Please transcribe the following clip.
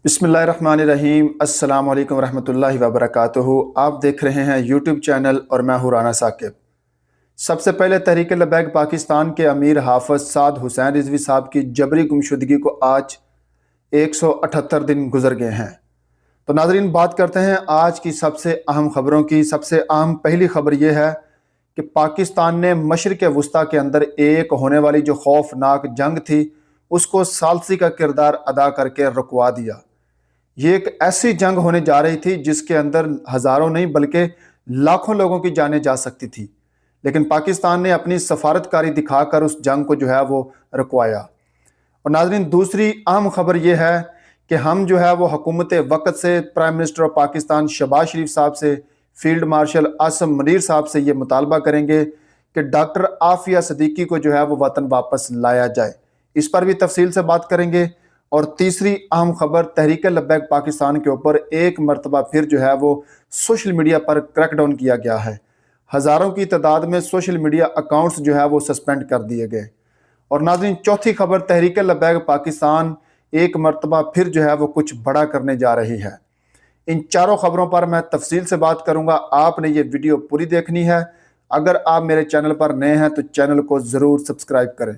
बिस्मिल्लाहिर्रहमानिर्रहीम। अस्सलाम वालेकुम रहमतुल्लाहि व बरकातुहू। आप देख रहे हैं यूट्यूब चैनल और मैं हूँ राना साकिब। सबसे पहले तहरीक लबैक पाकिस्तान के अमीर हाफ़िज़ साद हुसैन रिजवी साहब की जबरी गुमशुदगी को आज 178 दिन गुजर गए हैं। तो नाज़रीन, बात करते हैं आज की सबसे अहम खबरों की। सबसे अहम पहली खबर यह है कि पाकिस्तान ने मशरिक़ वस्ता के अंदर एक होने वाली जो खौफनाक जंग थी उसको सालसी का किरदार अदा करके रुकवा दिया। ये एक ऐसी जंग होने जा रही थी जिसके अंदर हज़ारों नहीं बल्कि लाखों लोगों की जानें जा सकती थी, लेकिन पाकिस्तान ने अपनी सफारतकारी दिखाकर उस जंग को जो है वो रुकवाया। और नाज़रीन, दूसरी अहम खबर यह है कि हम जो है वो हुकूमत वक़्त से prime minister of Pakistan Shehbaz Sharif साहब से, फील्ड मार्शल आसिम मुनीर साहब से ये मुतालबा करेंगे कि डॉक्टर आफिया सिद्दीकी को जो है वो वतन वापस लाया जाए। इस पर भी तफसील से बात करेंगे। और तीसरी अहम खबर, तहरीक लब्बैक पाकिस्तान के ऊपर एक मरतबा फिर जो है वो सोशल मीडिया पर क्रैकडाउन किया गया है। हज़ारों की तादाद में सोशल मीडिया अकाउंट्स जो है वो सस्पेंड कर दिए गए। और नाज़रीन, चौथी खबर, तहरीक लब्बैक पाकिस्तान एक मरतबा फिर जो है वो कुछ बड़ा करने जा रही है। इन चारों खबरों पर मैं तफसील से बात करूंगा। आपने ये वीडियो पूरी देखनी है। अगर आप मेरे चैनल पर नए हैं तो चैनल को ज़रूर सब्सक्राइब करें।